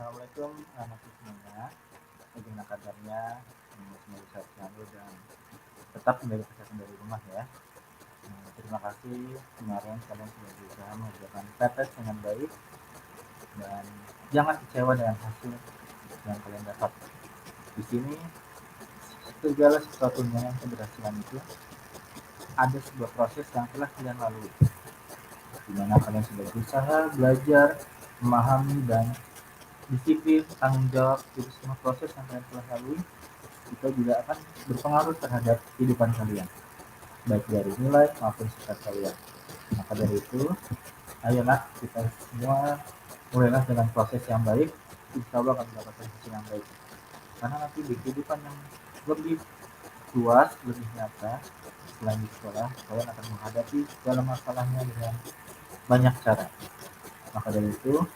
Assalamualaikum anak semuanya. Bagaimana kabarnya? Semoga sehat selalu dan tetap menjaga kesehatan dari rumah ya. Terima kasih kemarin kalian sudah berusaha mengerjakan PPS dengan baik dan jangan kecewa dengan hasil yang kalian dapat. Di sini segala sesuatunya keberhasilan itu ada sebuah proses yang telah kalian lalui, di mana kalian sudah berusaha belajar, memahami dan disiplin, tanggung jawab dari semua proses yang kalian telah lalui itu juga akan berpengaruh terhadap kehidupan kalian, baik dari nilai maupun sikap kalian. Maka dari itu, ayolah kita semua mulailah dengan proses yang baik, insya Allah akan mendapatkan hasil yang baik. Karena nanti di kehidupan yang lebih luas, lebih nyata, selain di sekolah, kalian akan menghadapi segala masalahnya dengan banyak cara. Maka dari itu,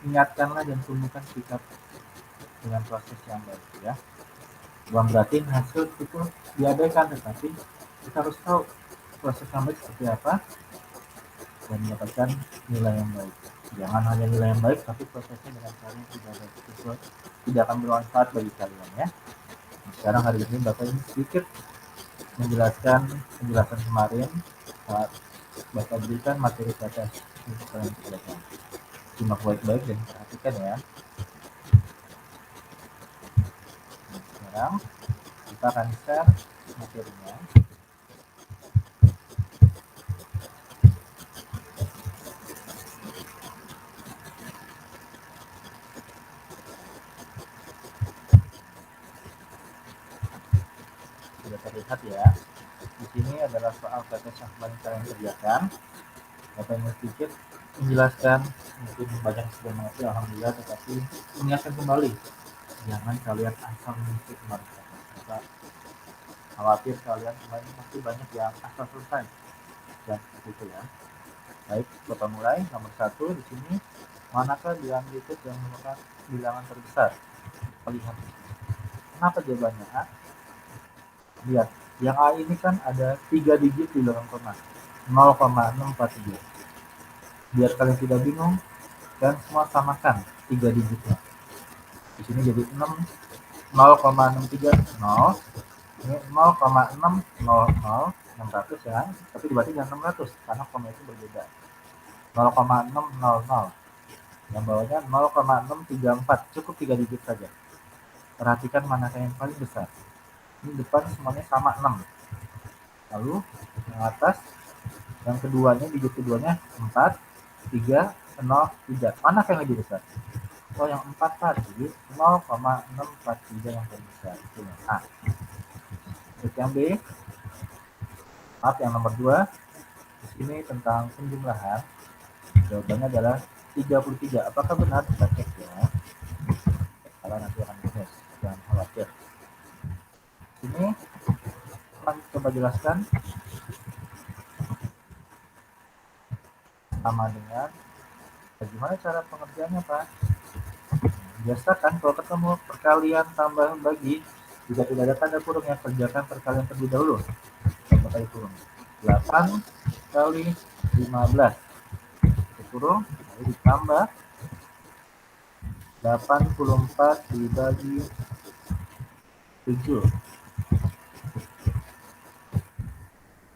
ingatkanlah dan tumbuhkan sikap dengan proses yang baik ya. Bukan berarti hasil itu diabaikan, tetapi kita harus tahu proses yang baik seperti apa dan mendapatkan nilai yang baik. Jangan hanya nilai yang baik, tapi prosesnya dengan cara yang tidak baik itu tidak akan bermanfaat bagi kalian ya. Sekarang hari ini Bapak ini sedikit menjelaskan penjelasan kemarin saat Bapak berikan materi PTS untuk kalian silakan. Simak baik-baik dan perhatikan ya. Sekarang kita akan share materinya. Sudah terlihat ya. Di sini adalah soal PTS yang kemarin kalian kerjakan. Bapak ingin sedikit menjelaskan, mungkin banyak sudah mengerti alhamdulillah, tetapi mengingatkan kembali, jangan kalian asal mengikuti kemarin PTS. Khawatir kalian kemarin pasti banyak yang asal selesai dan seperti itu ya. Baik, Bapak mulai. Nomor 1 di sini, manakah bilangan digit yang merupakan bilangan terbesar? Lihat. Kenapa jawabannya A? Lihat, yang A ini kan ada 3 digit di belakang koma, 0,643. Biar kalian tidak bingung, dan semua samakan 3 digitnya. Di sini jadi 6, 0,630. Ini 0,600 ya, tapi dibaca jangan 600 karena koma itu berbeda. 0,600. Yang bawahnya 0,634, cukup 3 digit saja. Perhatikan mana yang paling besar. Ini depan semuanya sama 6. Lalu yang atas, yang keduanya, digit keduanya 4, 3, 0, 3. Mana yang lebih besar? Oh, yang 4 tadi, 0,643 yang paling besar. Itu yang A. Terus yang B, maaf yang nomor 2, di sini tentang penjumlahan. Jawabannya adalah 33. Apakah benar? Kita cek ya. Kalau nanti akan minus, jangan khawatir. Ini akan coba jelaskan sama dengan bagaimana cara pengerjaannya, Pak. Biasakan kalau ketemu perkalian tambah bagi, jika tidak ada tanda kurung yang kerjakan perkalian terlebih dahulu. Coba kali kurung 8 kali 15 kurung, lalu ditambah 84 dibagi 7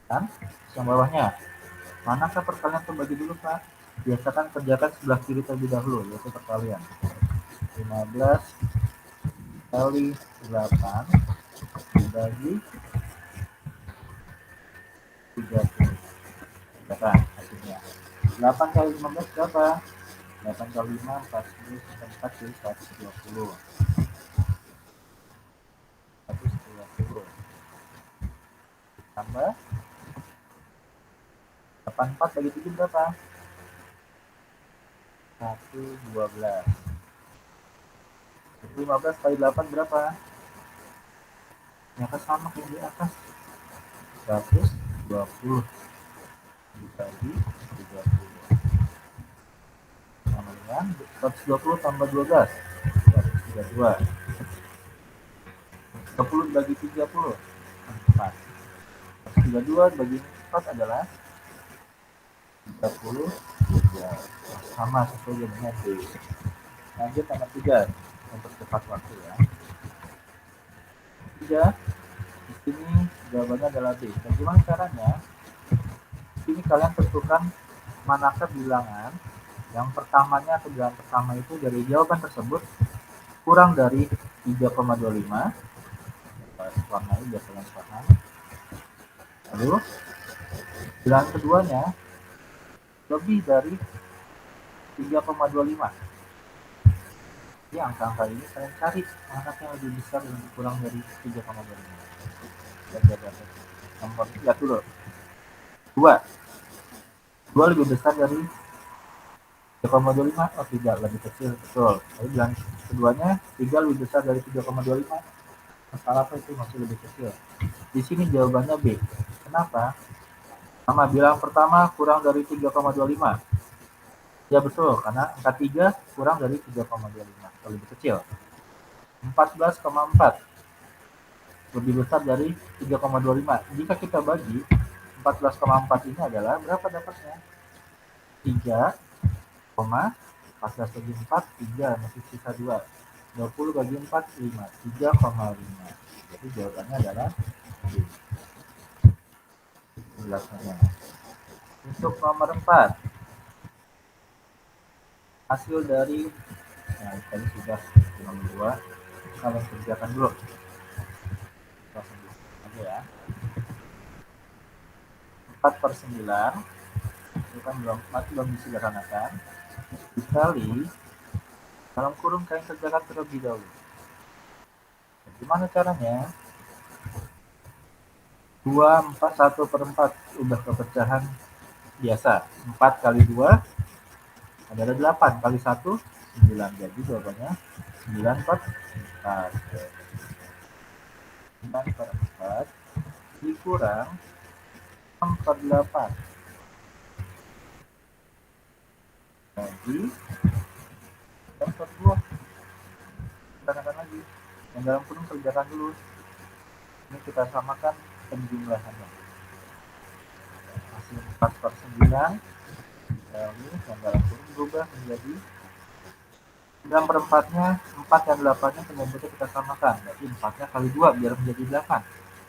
kan? Yang bawahnya, manakah perkalian terbagi dulu, Pak? Biasakan kerjakan sebelah kiri terlebih dahulu, yaitu perkalian 15 kali 8 dibagi 30. Berapa hasilnya? 8 kali 15 berapa? 8 kali 5, 40, 4 jadi 120. 120. Tambah 84 bagi 7 berapa? 112. 15 kali 8 berapa? Yang atas sama yang di atas. 120 dibagi 30. Sama dengan 120 tambah 12. 132. 10 dibagi 30. 4. 132 bagi 4 adalah 33. Sama sesuai dengan D. Lanjut nomor 3 untuk cepat waktu ya. 3, di sini jawabannya adalah B. Bagaimana caranya? Di sini kalian tentukan manakah bilangan yang pertamanya atau bilangan pertama itu dari jawaban tersebut kurang dari 3,25. Warnai biar kalian paham. Lalu bilangan keduanya lebih dari 3,25. Jadi angka-angka ini kalian cari manakah yang lebih besar dan kurang dari 3,25. Nomor 3 dulu. 2 lebih besar dari 3,25. Oh tidak, lebih kecil, betul. Tapi bilangan keduanya 3 lebih besar dari 3,25. Masalah apa itu masih lebih kecil? Di sini jawabannya B. Kenapa? Sama bilang pertama kurang dari 3,25. Ya betul, karena angka 3 kurang dari 3,25, lebih kecil. 14,4 lebih besar dari 3,25. Jika kita bagi 14,4 ini adalah berapa dapatnya? 3, 14 bagi 4, 3, masih sisa 2. 20 bagi 4, 5, 3,5. Jadi jawabannya adalah B. Penjelasannya. Untuk nomor 4, hasil dari tadi sudah nomor 2, kalian kerjakan dulu. Langsung aja ya. 4/9 itu kan belum disederhanakan, dikali dalam kurung kalian kerjakan terlebih dahulu. Gimana caranya? 2, 4, 1/4 udah kepecahan biasa. 4 kali 2 adalah 8, kali 1 9. Jadi jawabannya 9/4. 9/4 dikurang 6/8. Jadi 9/2. Kerjakan lagi. Yang dalam kurung kerjakan dulu. Ini kita samakan penjumlahannya. Hasil 4/9 ini yang dalam kurung berubah menjadi 9/4-nya, 4 dan 8-nya penyebutnya kita samakan. Berarti 4-nya kali 2 biar menjadi 8.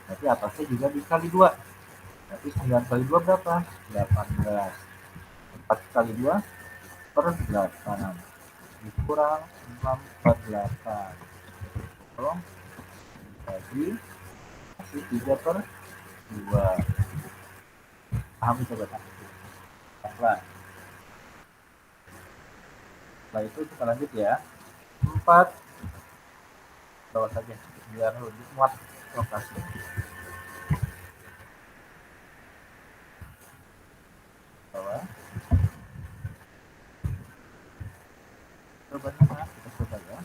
Berarti atasnya juga dikali 2. Berarti 9 kali 2 berapa? 18. 4 kali 2 per 8. Dikurang 6/8. Tolong bagi hasil 3/2. Pahami coba kan? Pelan. Setelah itu kita lanjut ya. 4 bawah saja biar lebih muat lokasi. Bawah. Jawabannya mana? Kita coba ya.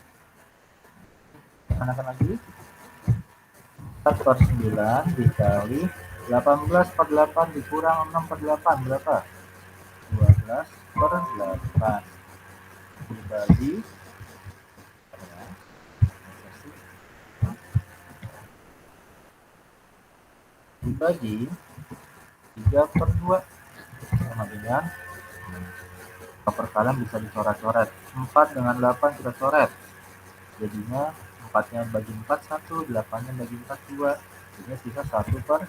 Manakan lagi. 4/9 dikali 18/8 dikurang 6/8 berapa? 12/8 dibagi dibagi 3/2 sama dengan perkalian bisa dicoret-coret. 4 dengan 8 kita coret, jadinya 4-nya bagi 4 1, 8-nya bagi 4 2, jadinya sisa 1/9.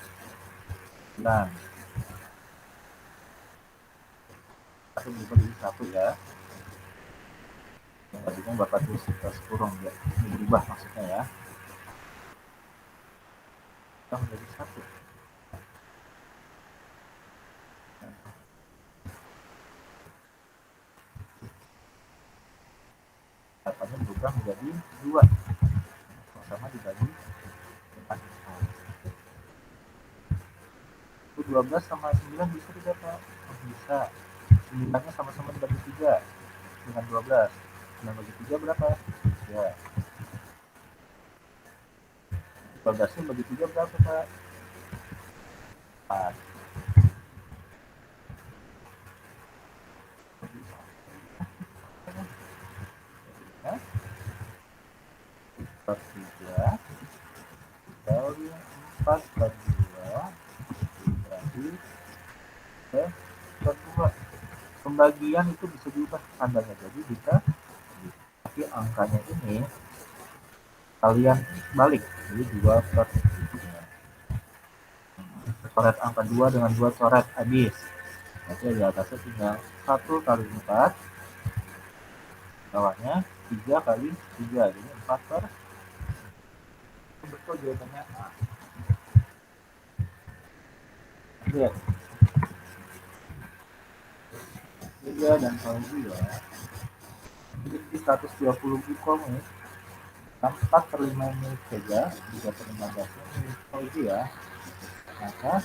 1 dibagi 1 ya. Yang tadinya Bapak tulis kita kurung ya, ini berubah maksudnya ya. Kita menjadi 1. Dapatnya berubah menjadi 2. Sama dibagi 4. 12 sama 9 bisa didapat? Bisa. 9-nya sama-sama dibagi 3 dengan 12. 9 bagi 3 berapa? 3. 12-nya bagi 3 berapa, Pak? 4. Hah? 3 kali 4/2 berarti 3/2. Pembagian itu bisa diubah tandanya, jadi bisa Tapi angkanya ini kalian balik, jadi 2 per 3. Coret angka 2 dengan 2 coret habis. Nanti di atasnya tinggal 1 kali 4, bawahnya 3 kali 3, jadi 4 per. Betul jawabannya A. Lihat, 3 dan Fauzi ya. Jadi 120 buku nih. 4 per 5 milik saja, 3 per 15 milik Fauzi ya. Maka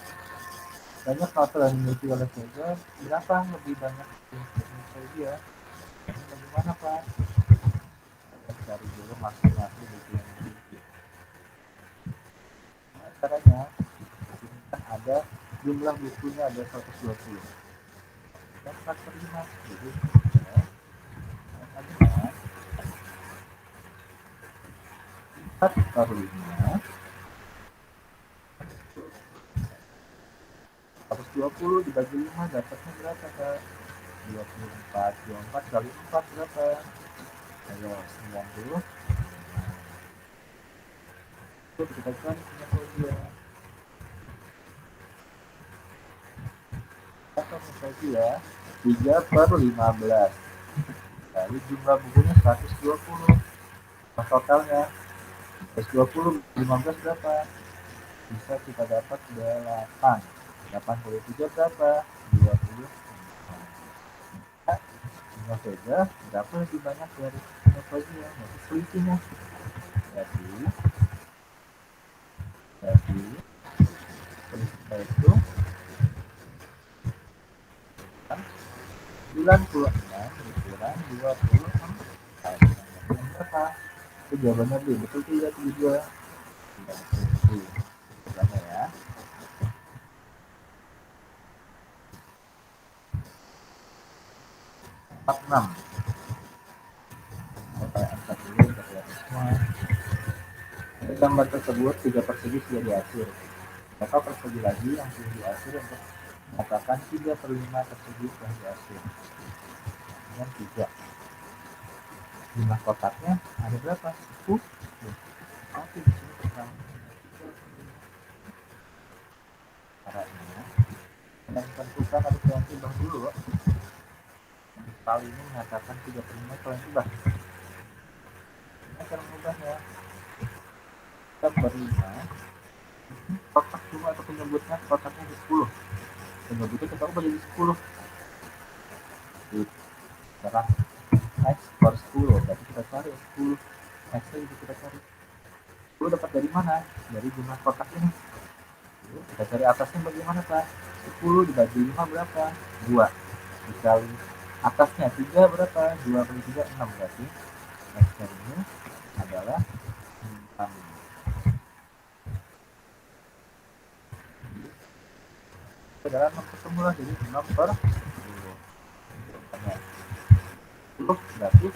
banyak faktor yang dimiliki oleh Vega, berapa lebih banyak milik Fauzi ya? Ini bagaimana Pak? Kita cari dulu masing-masing buku yang dimiliki. Nah, caranya, di sini kan ada jumlah bukunya ada 120. Dan 4 per 5, jadi ya, makanya 4 per 5 120 dibagi 5 dapatnya berapa Kak? 24. 24 kali 4 berapa? Ayo 90. Itu kita cari punya Fauzi. Berapa Fauzi ya? 3 per 15. Kali jumlah bukunya 120. Nah, totalnya 120 15 berapa? Bisa kita dapat 8. 83 berapa? 20. Nah, saja berapa lebih banyak dari Fauzi ya? Nanti selisihnya. Jadi selisihnya itu 96 dikurang 26. Berapa? Itu jawabannya B. Betul tidak? 72. Tidak betul. Jawabannya ya. 46. Saya angkat dulu untuk lihat semua. Gambar tersebut 3 persegi sudah diatur. Maka persegi lagi yang sudah diatur untuk mengatakan 3 per 5 persegi sudah diatur. Dengan 3. Jumlah kotaknya ada berapa? 10. Tapi di sini pertama. Caranya, kita tentukan atau yang timbang dulu. Kali ini mengatakan 3 per 5 kalian ubah. Ini cara mengubahnya. 3 per 5. Kotak cuma atau penyebutnya kotaknya di 10. Penyebutnya kita ubah jadi 10. Sekarang X per 10, berarti kita cari 10. X itu kita cari 10 dapat dari mana? Dari jumlah kotak ini. Kita cari atasnya bagaimana Pak? 10 dibagi 5 berapa? 2. Dikali atasnya 3 berapa? 2 kali 3 6, berarti X ini adalah 6. Adalah 6 ketemu lah, jadi 6 per 10. 10 berarti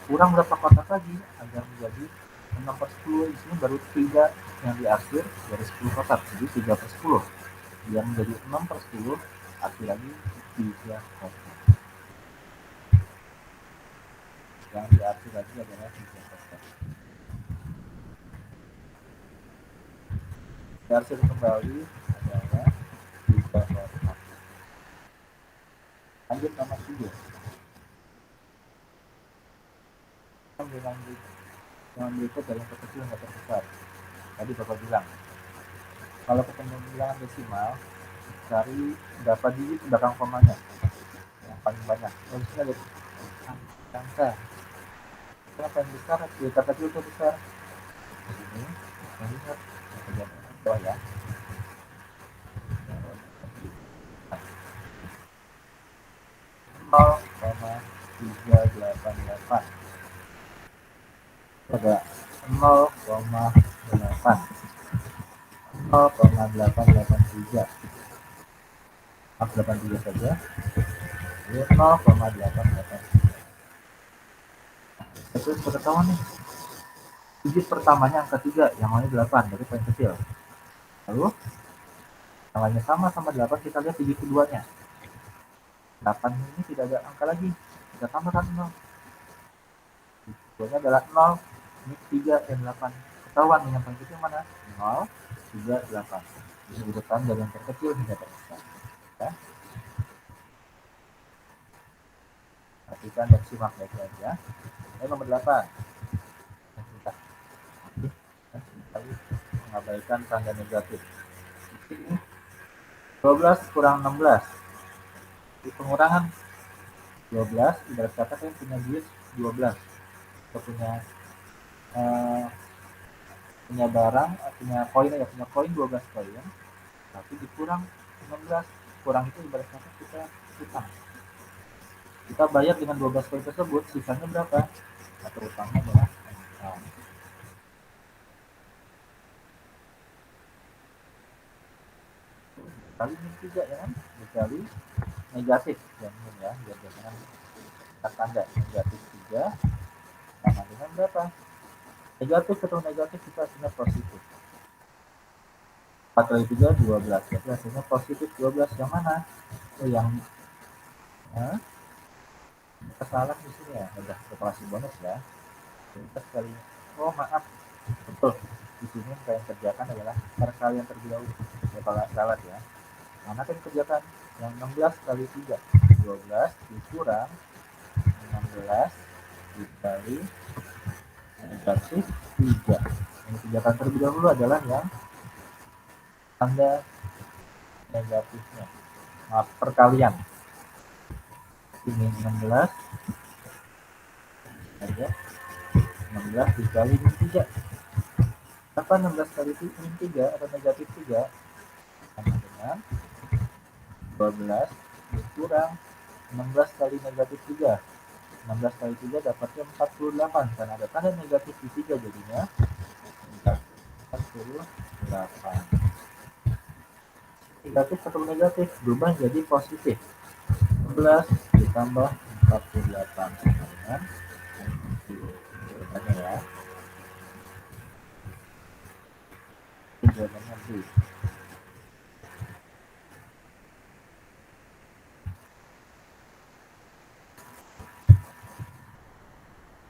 kurang berapa kotak lagi agar menjadi 6 per 10. Di sini baru 3 yang diakhir dari 10 kotak, jadi 3 per 10 yang menjadi 6 per 10 akhir lagi 3 kotak yang diakhir lagi adalah 3 kotak. Diakhir kembali adalah 3 kotak. Lanjut nomor 3. Yang berikut dalam kecil nggak terbesar. Tadi Bapak bilang kalau ketemu bilangan desimal cari berapa digit belakang komanya yang paling banyak. Kalau di sini ada angka yang besar, kita kecil itu besar. Di sini lihat bagian bawah ya. 0,388 pada 0,8 0,883 83 saja, ini 0,883. Terus ketahuan nih digit pertamanya angka 3, yang lainnya 8, jadi paling kecil. Lalu yang lainnya sama 8, kita lihat digit keduanya. 8 ini tidak ada angka lagi, kita tambahkan 0. Ini adalah 0, ini 3 dan 8. Ketahuan nih yang paling kecil mana? 0, 3, 8. Bisa diurutan dari yang terkecil hingga terbesar. Ya. Perhatikan dan simak baik-baik ya. Ini nomor 8. Kita mengabaikan tanda negatif. 12 kurang 16. Di pengurangan 12, ibarat kata saya punya duit 12. Kita eh, punya barang, punya koin 12 koin, tapi dikurang 16. Kurang itu ibarat kata kita utang. Kita bayar dengan 12 koin tersebut, sisanya berapa? Atau utangnya adalah kali ini 3 ya kan? Dikali negatif ya, biar jangan tanda negatif 3 sama dengan berapa? Negatif ketemu negatif kita hasilnya positif. 4 kali 3 12, jadi hasilnya positif 12. Yang mana? Oh, yang kesalahan di sini ya, udah kalkulasi bonus ya. Kita sekali, oh maaf, betul. Di sini yang kerjakan adalah perkalian terlebih dahulu. Ya kalau salah ya. Mana kan kerjakan yang 16 kali 3, 12 dikurang 16 dikali negatif 3. Yang kerjakan terlebih dahulu adalah yang tanda negatifnya. Maaf, perkalian. Ini 16 aja, 16 dikali min 3. Apa 16 kali min 3 atau negatif 3 sama dengan 12 dikurang 16 kali negatif 3. 16 kali 3 dapatnya 48, karena ada tanda negatif di 3 jadinya 48. Negatif atau negatif berubah jadi positif. 11 ditambah 48 sama dengan ya. Jawabannya B.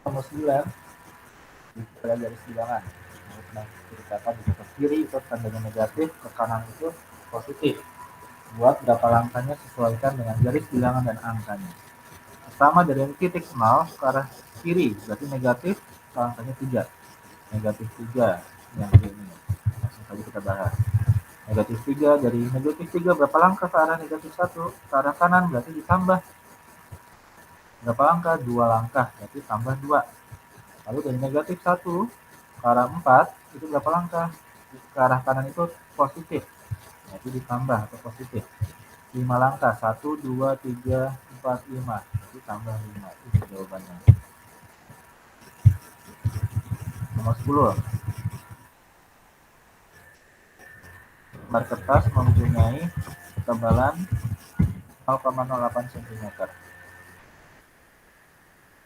Nomor 9 kita garis bilangan. Nah, ceritakan di atas kiri itu tandanya negatif, ke kanan itu positif. Buat berapa langkahnya sesuaikan dengan garis bilangan dan angkanya. Pertama dari titik 0 ke arah kiri, berarti negatif, angkanya 3. Negatif 3 yang ini. Langsung saja kita bahas. Negatif 3, dari negatif 3 berapa langkah ke arah negatif 1? Ke arah kanan berarti ditambah. Berapa langkah? 2 langkah, berarti tambah 2. Lalu dari negatif 1 ke arah 4, itu berapa langkah? Ke arah kanan itu positif, berarti ditambah atau positif. 5 langkah, 1, 2, 3, 4, 5, berarti tambah 5. Itu jawabannya. Nomor 10. Lembar kertas mempunyai ketebalan 0,08 cm.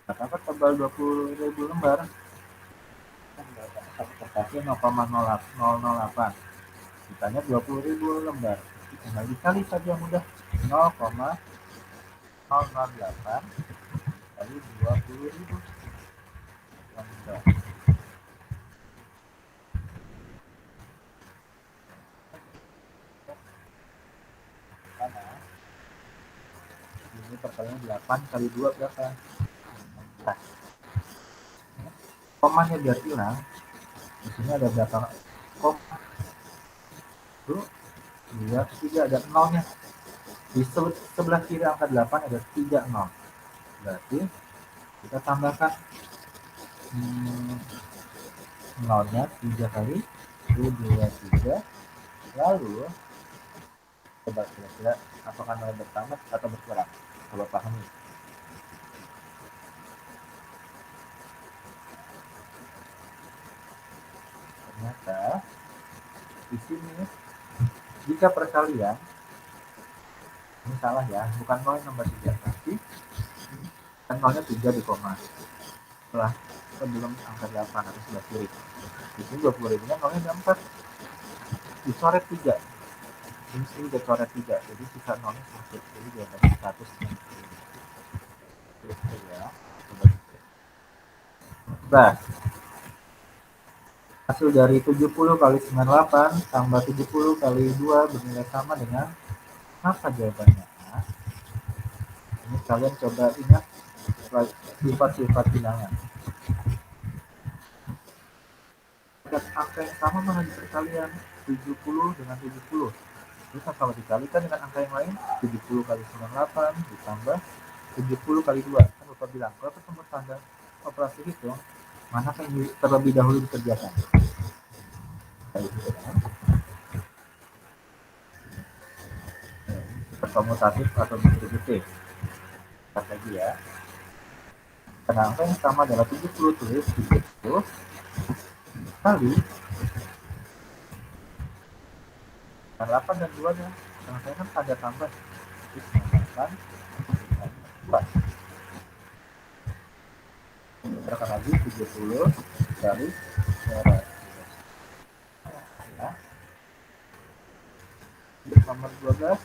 Katakan tebal 20.000 lembar. Satu kertasnya 0,008. Ditanya 20.000 lembar. Tinggal dikali saja mudah. 0,008 kali 20.000 lembar. Ini perkalian 8 kali 2 berapa? 16. Komanya biar hilang. Di sini ada berapa koma? 1, 2, 3, ada nolnya. Di sebelah kiri angka 8 ada 3 nol. Berarti kita tambahkan nolnya 3 kali 1, 2, 3. Lalu coba kira-kira apakah nol bertambah atau berkurang? Coba pahami. Ternyata di sini jika perkalian ini salah ya, bukan nol nomor 3, tapi kan nolnya 3 di koma setelah sebelum angka 8 atau sebelah kiri. Di sini 20.000 nya nolnya ada 4, dicoret 3. Ini sini udah coret 3, jadi sisa nolnya 1. Jadi jawabannya 100. Itu ya. Nah, hasil dari 70 kali 98 tambah 70 kali 2 bernilai sama dengan apa jawabannya? Nah, ini kalian coba ingat sifat-sifat bilangan. Angka yang sama mana di perkalian 70 dengan 70. Terus kalau dikalikan dengan angka yang lain 70 kali 98 ditambah 70 kali 2 kan lupa bilang kalau ketemu standar operasi hitung mana yang terlebih dahulu dikerjakan perkomutatif atau distributif lagi ya. Karena angka yang sama adalah 70 tulis 70 kali 8 dan 2 nya karena saya kan ada tambah 8 tekan lagi 70 kali 200 ya. Nomor 12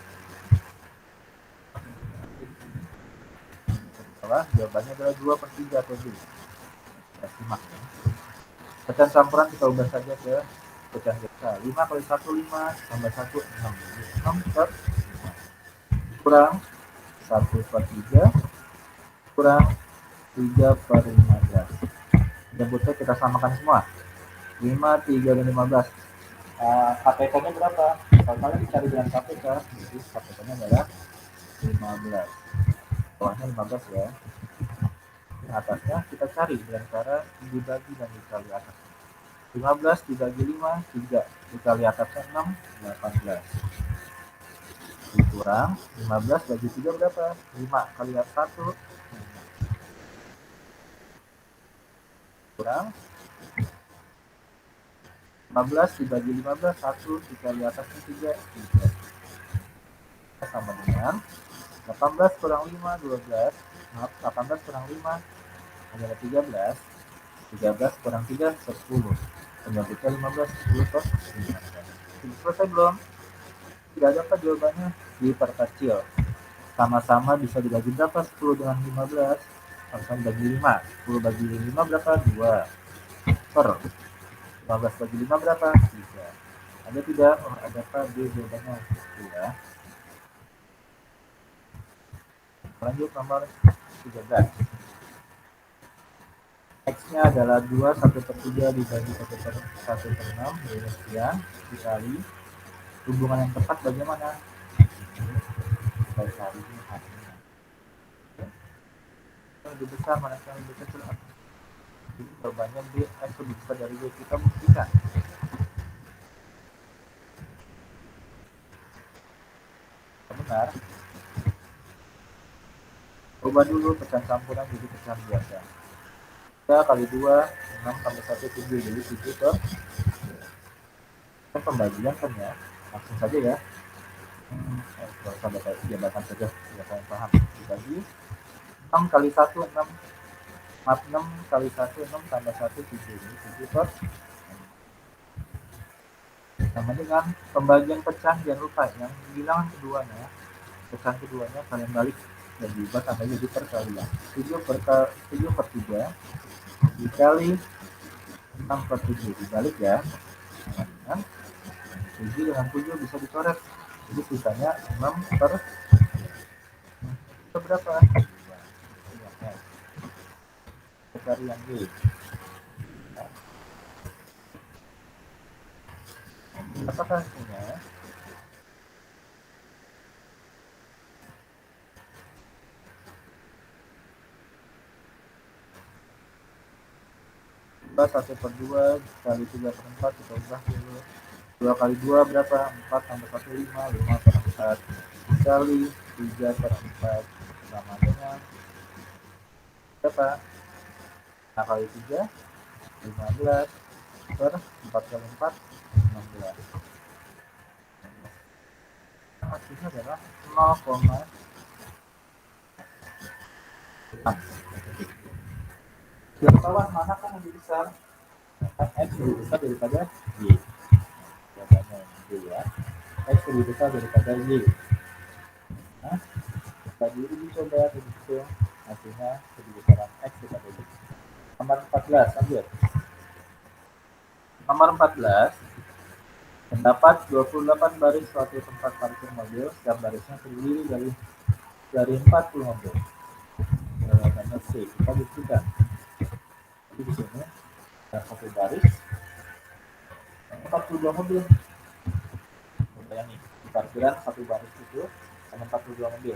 salah jawabannya adalah 2 per 3 atau 2 kita simak ya. Pecahan campuran kita ubah saja ke pecahan biasa 5 kali 1 5 tambah 1 6 6 per 5 kurang 1 per 3 kurang 3 per 15 jemputnya kita samakan semua 5, 3, dan 15 KPK nya berapa? Kalau kalian dicari dengan KPK jadi KPK nya adalah 15 bawahnya 15 ya. Atasnya kita cari dengan cara dibagi dan dikali atas 15 dibagi 5 3 dikali atasnya 6 18 dikurang 15 bagi 3 berapa 5 kali 1 kurang 15 dibagi 15 1 dikali atasnya 3 3 sama dengan 18 kurang 5 12 maaf 18 kurang 5 adalah 13 13 kurang 3 10 penyebutnya 15 10 per 15 selesai belum? Tidak ada apa jawabannya diperkecil sama-sama bisa dibagi berapa 10 dengan 15 sama bagi 5 10 bagi 5 berapa 2 per 15 bagi 5 berapa 3 ada tidak? Oh ada apa D jawabannya 1 ya. Lanjut nomor 13 X-nya adalah 2 1 per 3 dibagi 1 per 6 minus sekian dikali hubungan yang tepat bagaimana? Kita cari hasilnya yang lebih besar mana yang lebih kecil jadi jawabannya B X lebih besar dari Y kita buktikan benar ubah dulu pecahan campuran jadi pecahan biasa 3 kali 2 6 tambah 1 7 jadi 7 per kan pembagian kan ya langsung saja ya kalau sampai jabatan saja sudah saya paham dibagi 6 kali 1 6 maaf 6 kali 1 6 tambah 1 7 jadi 7 per sama dengan pembagian pecahan jangan lupa yang bilangan keduanya pecahan keduanya kalian balik dan diubah sampai jadi perkalian 7 per 3 dikali 6 per 7 dibalik ya dengan 7 dengan 7 bisa dicoret jadi sisanya 6 per berapa? Kita cari yang D apakah hasilnya 1 per 2 kali 3 per 4 kita ubah dulu 2 kali 2 berapa? 4 tambah 1 5 5 per 4 dikali 3 per 4 sama dengan berapa? 5 kali 3 15 per 4 kali 4 16 hasilnya adalah 0,6 yang bawah mana kan lebih besar X lebih besar daripada Y jawabannya Y ya X lebih besar daripada Y nah tadi uji coba dihitung hasilnya lebih besaran X daripada Y Nomor 14, lanjut. Nomor 14, terdapat 28 baris suatu tempat parkir mobil, setiap barisnya terdiri dari 40 mobil. Nomor C, kita buktikan. Jadi di sini ada satu baris 42 mobil. Bayangin, di parkiran satu baris itu ada 42 mobil.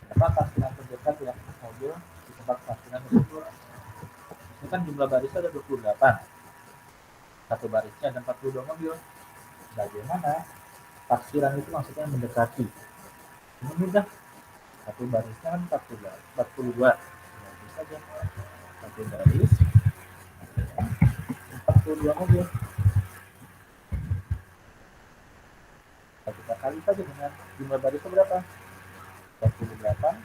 Berapa parkiran terdekat yang mobil di tempat parkiran tersebut? Ini kan jumlah barisnya ada 28. Satu barisnya ada 42 mobil. Bagaimana parkiran itu maksudnya mendekati? Ini mudah. Satu barisnya kan 42. Bagus saja. Satu baris 42 mobil. Kita kali saja dengan jumlah barisnya berapa? 48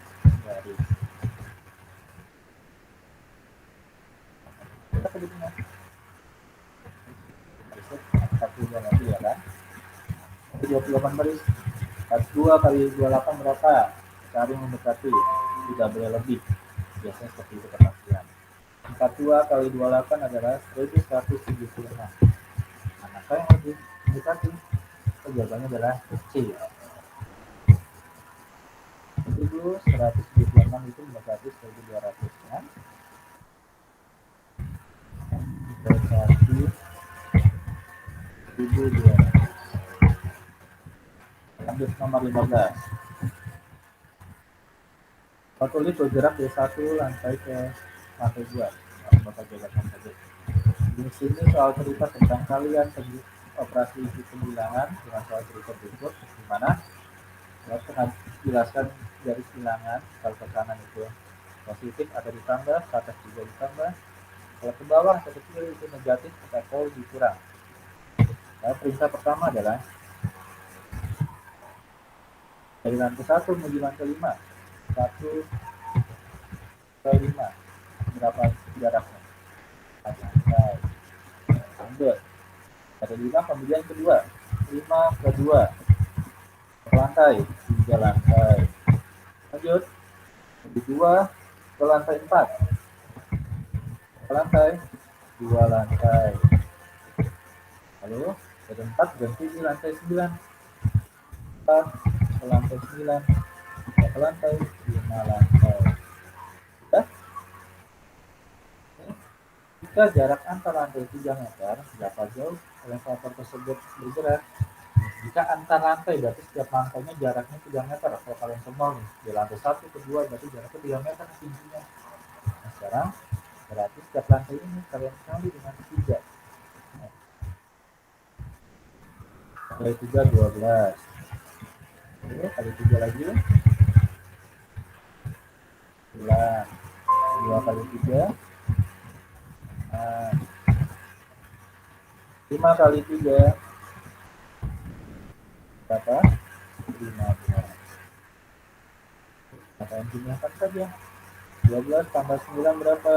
baris. Kita perhitungan. 42 lagi ya kan? 28 baris. 42 kali 28 berapa? Cari mendekati. Tidak boleh lebih. Biasanya seperti itu kepastian. 42 kali 28 adalah 1176. Manakah yang lebih mendekati? Jawabannya adalah C. 1176 itu mendekati 1200 kan? Mendekati 1200. Lanjut nomor 15. Tulis bergerak dari satu lantai ke lantai 2. Bapak jelaskan saja. Di sini soal cerita tentang kalian operasi pembilangan dengan soal cerita berikut, di mana saya pernah jelaskan garis bilangan. Kalau ke kanan itu positif atau ditambah, ke atas juga ditambah, kalau ke bawah atau ke kiri itu negatif atau dikurang. Nah, perintah pertama adalah dari lantai 1 menuju lantai 5. 1 ke 5 berapa jaraknya? 4 lantai. Ambil dari 5 pembelian kedua, 5 ke 2 ke lantai, 3 lantai. Lanjut dari 2 ke lantai 4 ke lantai, 2 lantai. Lalu dari 4 berhenti di lantai 9, 4 ke lantai 9 ke lantai 5 lantai. Sudah? Jika jarak antar lantai 3 meter, berapa jauh elevator tersebut bergerak? Jika antar lantai, berarti setiap lantainya jaraknya 3 meter. Kalau kalian semua nih, di lantai 1 ke 2 berarti jaraknya 3 meter tingginya. Nah, sekarang berarti setiap lantai ini kalian kali dengan 3. Kali 3, 12. Oke, kali 3 lagi 9. 2 kali 3 5 kali 3 berapa? 15. Maka yang jumlahkan saja. 12 tambah 9 berapa?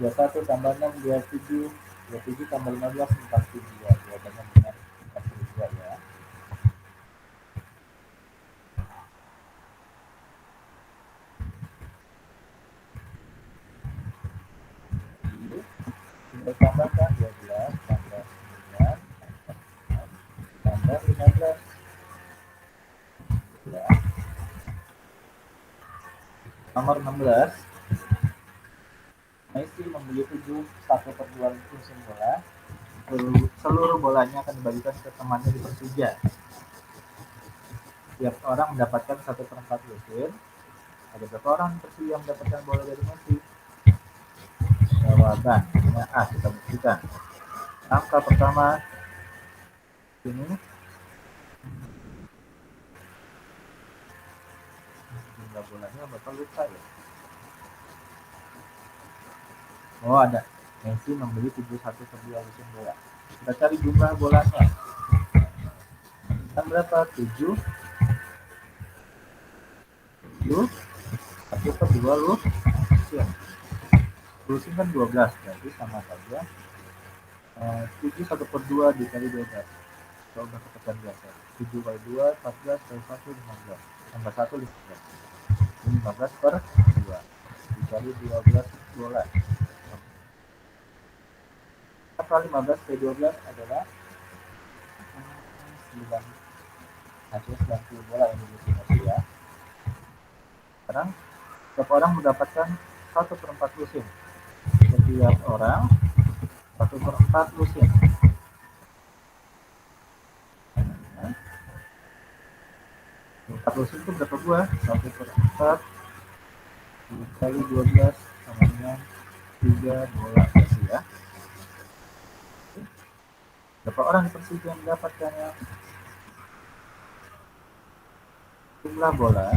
21 tambah 6, 27. 27 tambah 15, 42. Jawabannya benar, 42 ya. Kita tambahkan 12 tambah 9 tambah 15. Ya. Nomor 16. Messi membeli 7 1/2 lusin bola. Seluruh bolanya akan dibagikan ke temannya di Persija. Tiap orang mendapatkan 1/4 lusin. Ada berapa orang Persija yang mendapatkan bola dari Messi? Jawabannya A, kita buktikan. Angka pertama ini jumlah bolanya bakal lupa ya. Oh, ada Messi membeli 71/2 lusin bola. Kita cari jumlah bolanya. Kan berapa? 7 1/2 lusin. Lusin kan 12, berarti sama saja 7 1/2 dikali 12. Coba ketekan biasa. 7 kali 2 14 kali 1 15 tambah 1 15. 15/2. dikali 12 bola. Apa 15 kali 12 adalah 9, hasilnya 90 bola yang diisi ya. Sekarang setiap orang mendapatkan 1/4 lusin. Setiap orang 1/4 lusin. 4 lusin itu berapa buah? 1/4 kali 12 sama dengan 3 bola bersih ya. Berapa orang di Persib yang mendapatkannya? Jumlah bola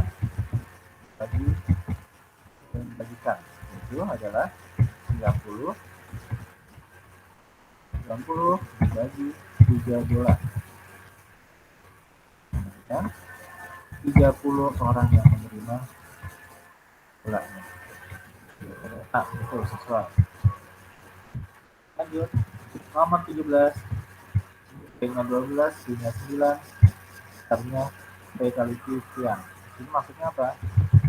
bagikan itu adalah 90 dibagi 3 bola. Dan 30 orang yang menerima bolanya. Nah, itu sesuai. Lanjut. Nomor 17. P-nya 12, B-nya 9, R-nya P kali Q sekian. Ini maksudnya apa?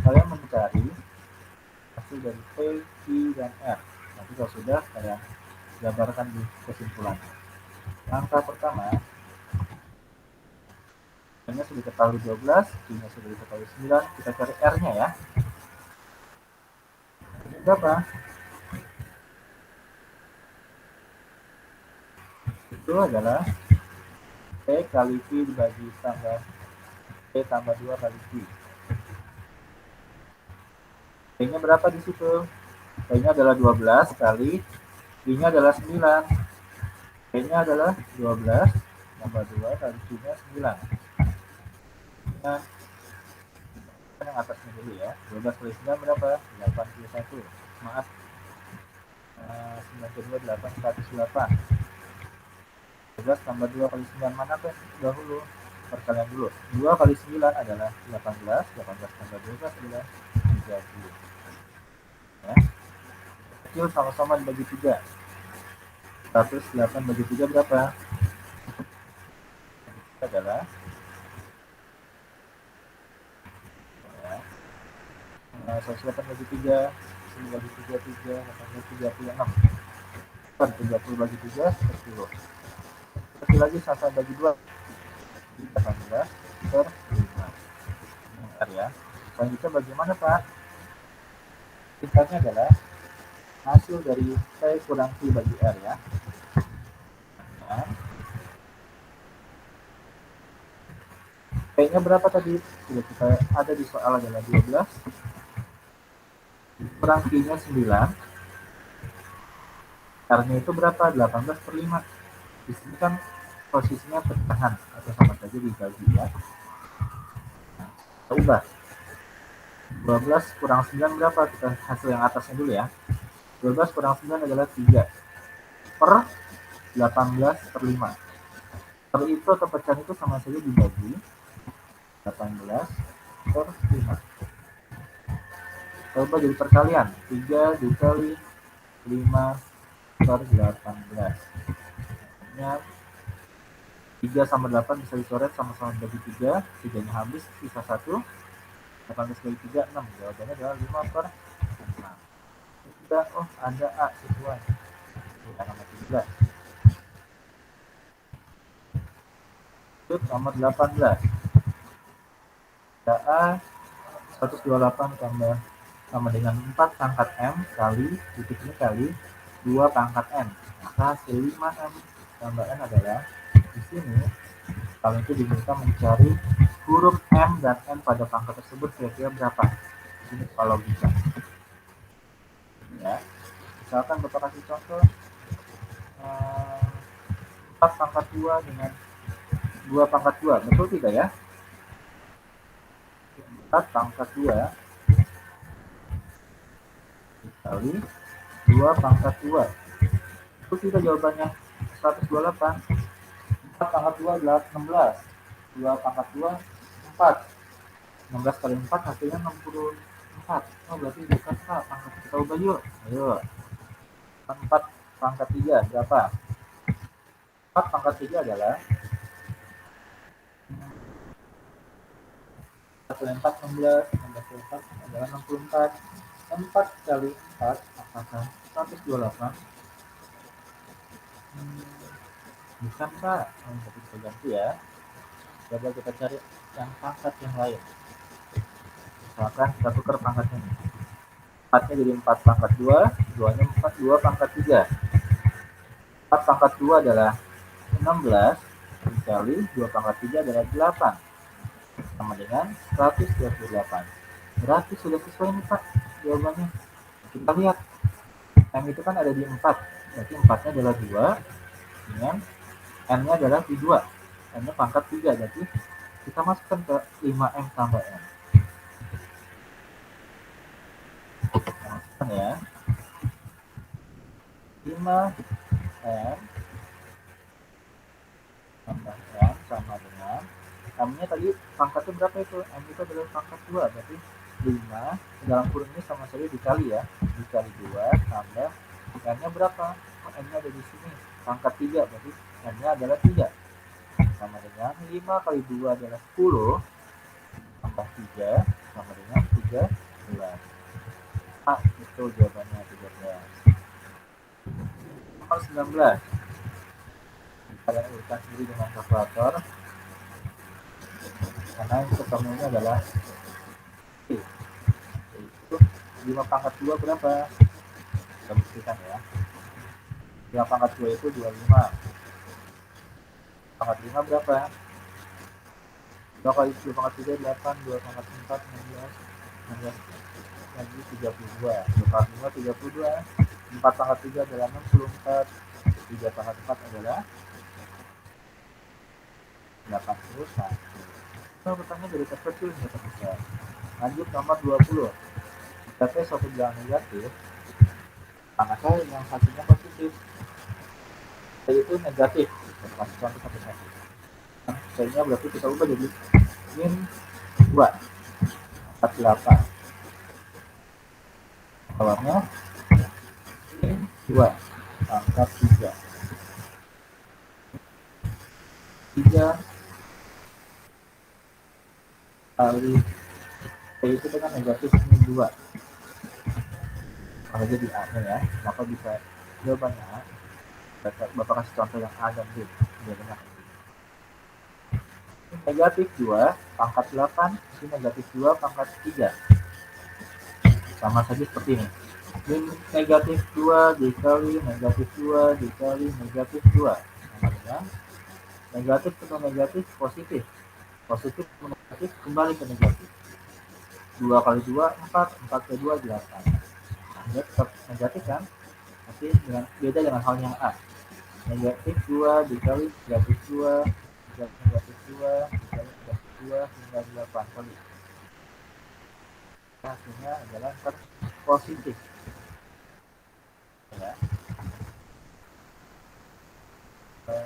Kalian mencari hasil dari P, Q, dan R. Nanti kalau sudah, kalian gambarkan di kesimpulan. Langkah pertama, P-nya sudah diketahui 12, Q-nya sudah diketahui 9, kita cari R-nya ya. Berapa? Itu adalah P kali Q dibagi tanggal P tambah 2 kali Q. P-nya berapa di situ? P-nya adalah 12 kali Q-nya adalah 9. P-nya adalah 12 tambah 2 kali Q-nya 9. Nah, yang atasnya dulu ya. 12 kali 9 berapa? 81. Maaf. 9 kedua 8, 108. 12 tambah 2 kali 9 mana tuh dahulu? Perkalian dulu. 2 kali 9 adalah 18. 18 tambah 12 adalah 30. Ya. Kecil sama-sama dibagi 3. 108 bagi 3 berapa? Adalah ya, 108 bagi 3 bagi 3 36. 30 bagi 3 10. Sekali lagi 1 bagi 2 18 per 5. Bentar ya. Selanjutnya bagaimana Pak? Tingkatnya adalah hasil dari P kurang Q bagi R ya. Nah, P-nya berapa tadi? Sudah kita ada di soal adalah 12 kurang Q-nya 9. R-nya itu berapa? 18 per 5. Di sini kan posisinya pecahan atau sama saja dibagi ya. Nah, kita ubah. 12 kurang 9 berapa? Kita hasil yang atasnya dulu ya. 12 kurang 9 adalah 3 per 18 per 5. Per itu atau pecahan itu sama saja dibagi 18 per 5. Coba jadi perkalian. 3 dikali 5 per 18. Ini 3 sama 8 bisa dicoret sama-sama bagi 3. 3-nya habis, sisa 1. 18 bagi 3, 6. Jawabannya adalah 5 per 6. Kita, oh ada A sesuai. Kita nomor 13. Nomor 18. Ada A 128 tambah sama dengan 4 pangkat M kali titik ini kali 2 pangkat N. Maka hasil 5M tambah N adalah di sini kalau itu diminta mencari huruf M dan N pada pangkat tersebut kira-kira berapa. Ini kalau bisa. Ya. Misalkan Bapak kasih contoh 4 pangkat 2 dengan 2 pangkat 2. Betul tidak ya? 4 pangkat 2 dikali 2 pangkat 2. Itu tidak jawabannya 128. 4 pangkat 2 adalah 16. 2 pangkat 2 4. 16 kali 4 hasilnya 64. Oh berarti bukan Pak pangkat. Kita ubah yuk. Ayo. 4 pangkat 3 berapa? 4 pangkat 3 adalah 1 kali 4 16. 16 kali 4 adalah 64. 4 kali 4 apakah 128? Bukan Pak, tapi kita ganti ya. Coba kita cari yang pangkat yang lain. Misalkan kita tukar pangkatnya nih. 4-nya jadi 4 pangkat 2, 2-nya 4, 2 pangkat 3. 4 pangkat 2 adalah 16 dikali 2 pangkat 3 adalah 8 sama dengan 128. Berarti sudah sesuai nih Pak jawabannya. Kita lihat, M itu kan ada di 4, berarti 4-nya adalah 2 dengan N-nya adalah di 2, N-nya pangkat 3, berarti kita masukkan ke 5M tambah N. Masukkan ya, 5M tambah N sama dengan M-nya tadi pangkatnya berapa itu? M itu adalah pangkat 2, berarti 5 dalam kurung ini sama saja dikali ya, dikali 2 tambah N-nya berapa? N-nya ada di sini pangkat 3, berarti N-nya adalah 3 sama dengan 5 kali 2 adalah 10 tambah 3 sama dengan 13. Itu jawabannya 13. Nomor 19, kalian urutkan sendiri dengan kalkulator karena yang ketemunya adalah yaitu 5 pangkat 2 berapa? Kita buktikan ya. 5 pangkat 2 itu 25. Pangkat 5 berapa? 2 kali 2 pangkat 3 8, 2 pangkat 4 16, 16 lagi 32. 2 pangkat 5 32. 4 pangkat 3 adalah 64. 3 pangkat 4 adalah 81. Kita bertanya dari terkecil hingga terbesar. Lanjut nomor 20. Jika suatu bilangan negatif, manakah yang hasilnya positif? Yaitu negatif. Kasih contoh satu-satu. Hasilnya berarti kita ubah jadi min 2, 48. Jawabnya min 2 pangkat 3. 3 kali itu dengan negatif min 2. Kalau jadi A nya ya, maka bisa jawabannya A. Bapak kasih contoh yang A dan B. Jawabannya negatif 2 pangkat 8 ini negatif 2 pangkat 3. Sama saja seperti ini. Min negatif 2 dikali negatif 2 dikali negatif 2 sama dengan negatif ketemu negatif positif. Positif ketemu negatif kembali ke negatif. 2 kali 2 4, 4 kali 2 8. Nah, dia tetap negatif kan? Tapi dengan beda dengan halnya A. Negatif 2 dikali negatif 2 dikali negatif 2 dikali negatif 2 hingga 8 kali. Hasilnya adalah positif ya. 2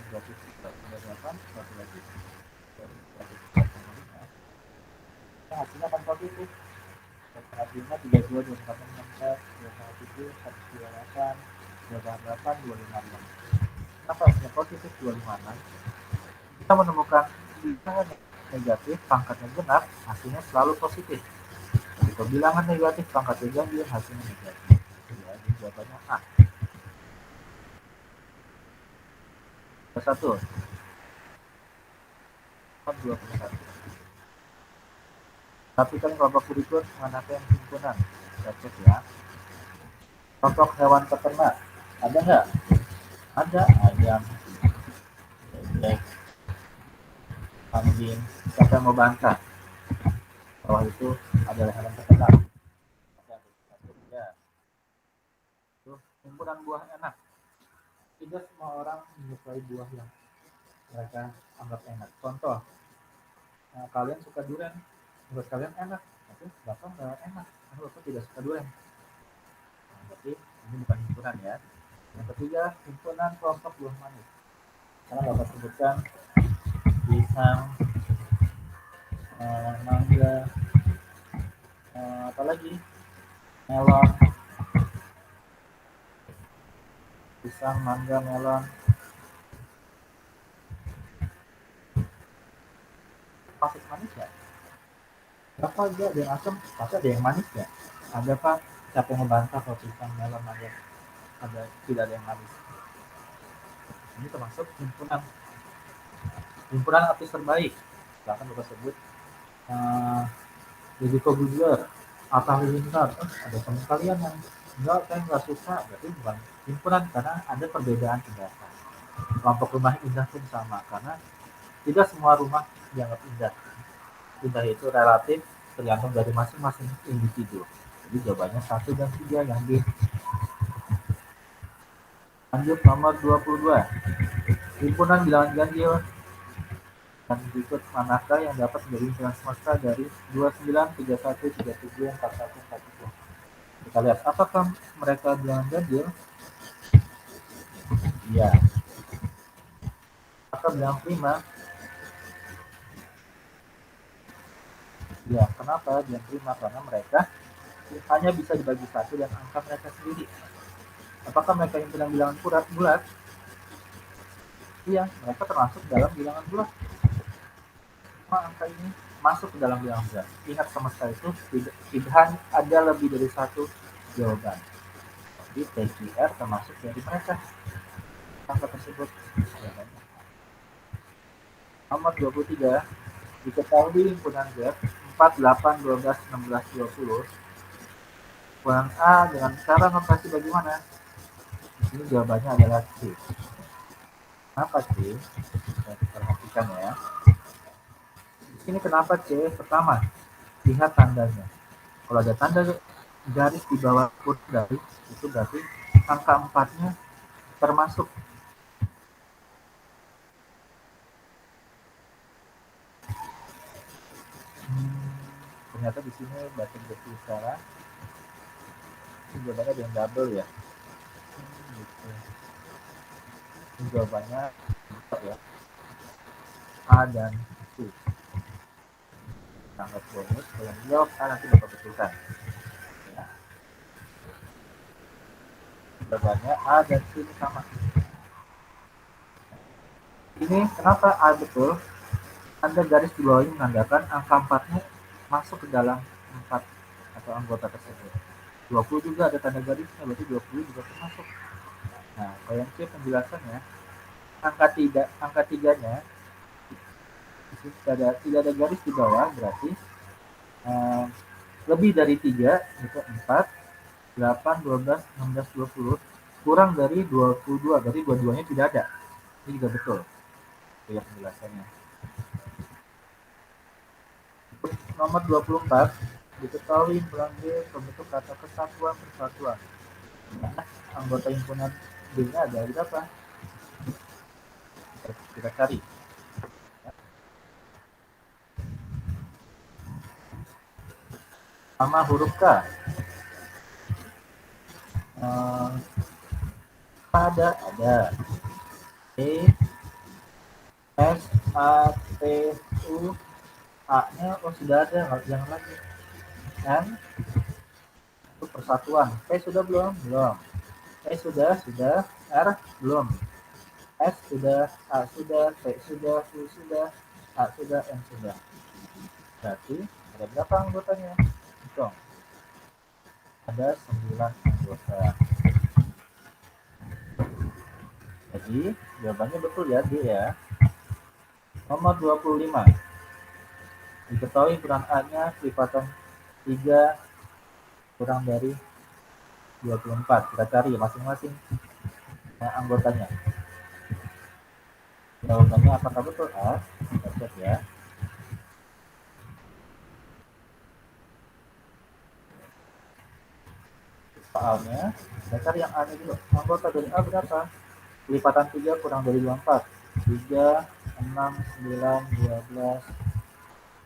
negatif 8 satu lagi hasilnya akan positif. Hasilnya 32 24 64 27 128 28 256. Kenapa hasilnya positif 256? Kita menemukan bilangan negatif pangkatnya genap hasilnya selalu positif. Jika bilangan negatif pangkatnya ganjil hasilnya negatif. Jadi jawabannya A. Satu 21. Tapi kan kelompok berikut manakah yang himpunan? Kita cek ya. Kelompok hewan peternak ada nggak? Ada ayam, bebek, kambing. Siapa yang mau bantah? Bahwa itu adalah hewan peternak. Ya. Himpunan buah enak. Tidak semua orang menyukai buah yang mereka anggap enak. Contoh, kalian suka durian, menurut kalian enak, tapi bapak nggak enak, karena bapak tidak suka durian. Nah, berarti ini bukan himpunan ya. Yang ketiga, himpunan kelompok buah manis. Karena bapak sebutkan pisang, mangga, apalagi melon, pisang, mangga, melon. Masuk manis ya? Apa aja ada yang asam, tapi ada yang manis ya? Ada pak, siapa yang membantah kalau pisang melon ada tidak ada yang manis. Ini termasuk himpunan artis terbaik. Bahkan lupa sebut Deddy Corbuzier, Atta Halilintar. Ada teman kalian yang enggak, saya nggak suka, berarti bukan himpunan karena ada perbedaan pendapat. Kelompok rumah indah pun sama karena tidak semua rumah dianggap indah. Indah itu relatif tergantung dari masing-masing individu. Jadi jawabannya 1 dan 3 yang di. Lanjut nomor 22. Himpunan bilangan ganjil dan berikut manakah yang dapat menjadi himpunan semesta dari 29, 31, 37, 41, 40. Kita lihat apakah mereka bilangan ganjil? Iya. Apakah bilangan prima? Ya, kenapa bilangan prima? Karena mereka hanya bisa dibagi satu dan angka mereka sendiri. Apakah mereka himpunan bilangan bulat? Iya, mereka termasuk dalam bilangan bulat. Angka ini masuk ke dalam bilangan bulat. Ingat semesta itu tidak ada lebih dari satu jawaban. Jadi TQR termasuk dari mereka. Angka tersebut. Nomor 23. Diketahui himpunan Z 4, 8, 12, 16, 20. Himpunan A dengan cara notasi bagaimana? Di sini jawabannya adalah C. Kenapa C? Kita perhatikan ya. Ini kenapa C? Pertama, lihat tandanya. Kalau ada tanda garis di bawah garis, itu berarti angka 4-nya termasuk. Ternyata di sini baca betul salah. Ini jawabannya ada yang double ya. Gitu. Ini jawabannya ya. A dan C. Sangat bonus. Kalau yang jawab A nanti bapak betulkan. Ya. Jawabannya A dan C ini sama. Ini kenapa A betul? Tanda garis di bawah ini menandakan angka 4-nya masuk ke dalam 4 atau anggota tersebut. 20 juga ada tanda garisnya, berarti 20 juga termasuk. Nah, kalau yang C penjelasannya, angka 3-nya tidak ada garis di bawah, berarti lebih dari 3 itu 4, 8, 12, 16, 20, kurang dari 22, berarti dua-duanya tidak ada. Ini juga betul. Itu ya penjelasannya. Nomor 24, diketahui himpunan B berbentuk kata kesatuan persatuan. Nah, anggota himpunan B-nya ada berapa? Kita cari. Sama huruf K. Ada. E, S, A, T, U, A-nya sudah ada, jangan lagi. N untuk persatuan. P sudah belum? Belum. E sudah. R belum. S sudah, A sudah, T sudah, U sudah, A sudah, N sudah. Berarti ada berapa anggotanya? Hitung. Ada 9 anggota. Jadi jawabannya betul ya, D ya. Nomor 25. Diketahui peran A-nya kelipatan 3 kurang dari 24. Kita cari masing-masing anggotanya. Jawabannya apakah betul A? Kita cek ya. A-nya, kita cari yang A-nya dulu. Anggota dari A berapa? Kelipatan 3 kurang dari 24. 3, 6, 9, 12,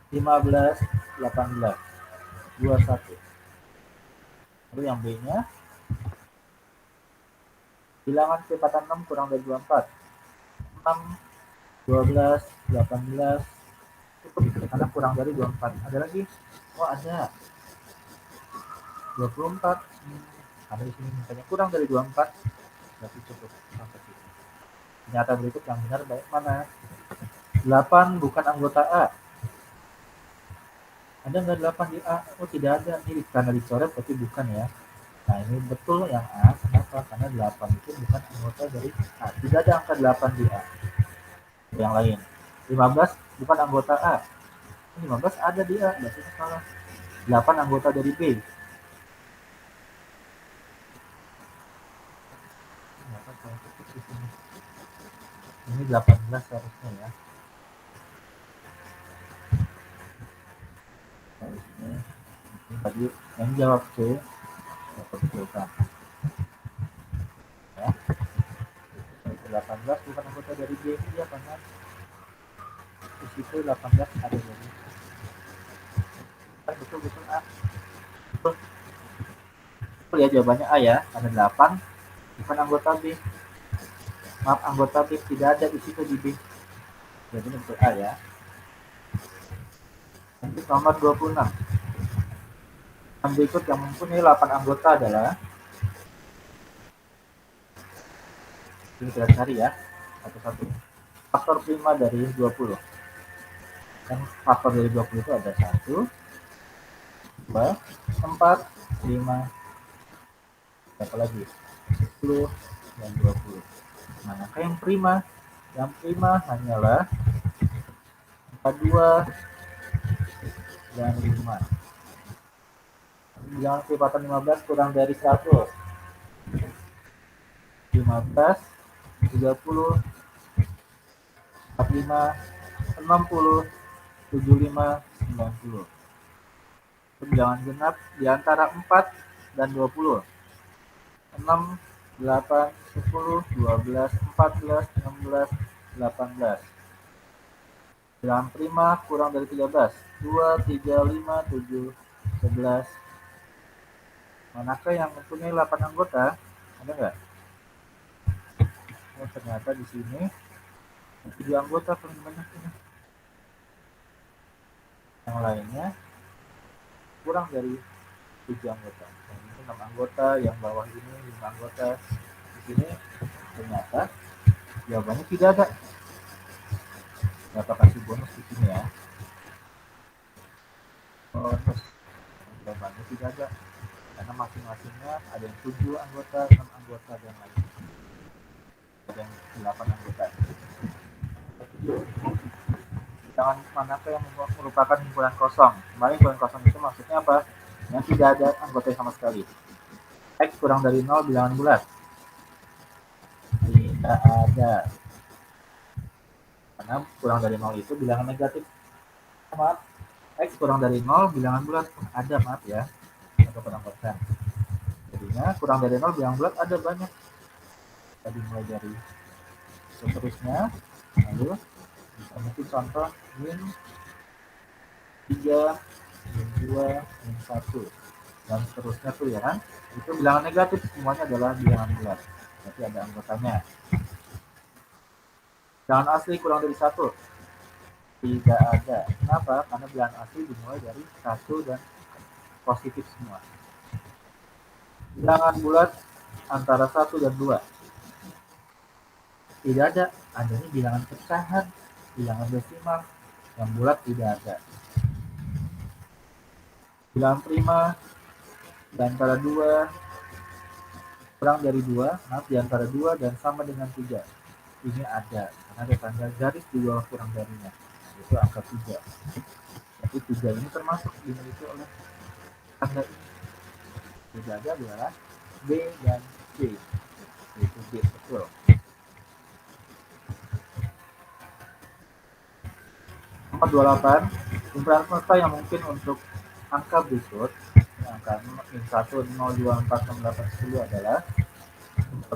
15, 18, 21. Lalu yang B-nya, bilangan kelipatan 6 kurang dari 24. 6, 12, 18, cukup karena kurang dari 24. Ada lagi? Oh ada. 24. Ada di sini mintanya kurang dari 24. Berarti cukup sampai sini. Ternyata berikut yang benar baik mana? 8 bukan anggota A. Ada nggak 8 di A? Oh tidak ada, ini karena dicoret tapi bukan ya. Nah ini betul yang A, kenapa? Karena 8 itu bukan anggota dari A, tidak ada angka 8 di A. Yang lain, 15 bukan anggota A, 15 ada di A, berarti itu salah. 8 anggota dari B. Ini 18 harusnya ya. Harusnya. Ini tadi yang jawab C, dapat betulkan. Ya. 18 bukan anggota dari B, iya karena di situ 18 ada dari betul A. Betul. Betul ya jawabannya A ya, ada 8 bukan anggota B. Maaf, anggota B tidak ada di situ di B. Jadi betul A ya. Nanti nomor 26. Yang berikut yang mempunyai 8 anggota adalah, ini kita cari ya, satu-satu. Faktor prima dari 20. Yang faktor dari 20 itu ada 1, 2, 4, 5, berapa lagi? 10, dan 20. Manakah yang prima? Yang prima hanyalah 42 dan 5. Bilangan kelipatan 15 kurang dari 100. 15, 30, 45, 60, 75, 90. Bilangan genap di antara 4 dan 20. 6, 8, 10, 12, 14, 16, 18. Bilangan prima kurang dari 13. 2, 3, 5, 7, 11. Manakah yang mempunyai 8 anggota? Ada nggak? Oh, ternyata di sini 7 anggota paling banyak ini. Yang lainnya kurang dari 7 anggota. Yang ini 6 anggota, yang bawah ini 5 anggota. Di sini ternyata jawabannya tidak ada. Dapat kasih bonus di sini ya. Bonus jawabannya tidak ada. Karena masing-masingnya ada yang 7 anggota, 6 anggota, dan lain. Ada yang 8 anggota. Jangan manakah yang merupakan himpunan kosong. Kemarin himpunan kosong itu maksudnya apa? Yang tidak ada anggota sama sekali. X kurang dari 0 bilangan bulat. Tidak ada. Karena kurang dari 0 itu bilangan negatif. Maaf, X kurang dari 0 bilangan bulat. Ada, maaf ya. Untuk penanggutan. Jadinya kurang dari 0 bilangan bulat ada banyak. Tadi mulai dari seterusnya. Lalu mungkin contoh min 3, min 2, min 1, dan seterusnya tuh ya kan. Itu bilangan negatif, semuanya adalah bilangan bulat. Berarti ada anggotanya. Bilangan asli kurang dari 1. Tidak ada. Kenapa? Karena bilangan asli dimulai dari 1 dan positif semua. Bilangan bulat antara 1 dan 2. Tidak ada. Adanya bilangan pecahan, bilangan desimal, yang bulat tidak ada. Bilangan prima di antara 2 kurang dari 2, maaf, di antara 2 dan sama dengan 3. Ini ada, karena ada tanda garis di bawah kurang darinya, yaitu angka 3. Jadi 3 ini termasuk dimiliki oleh tanda ini. Tidak ada adalah B dan C, yaitu B betul. 428, kumpulan semesta yang mungkin untuk angka berikut, angka min 1, 0, 2, 4, 6, 8, 10 adalah,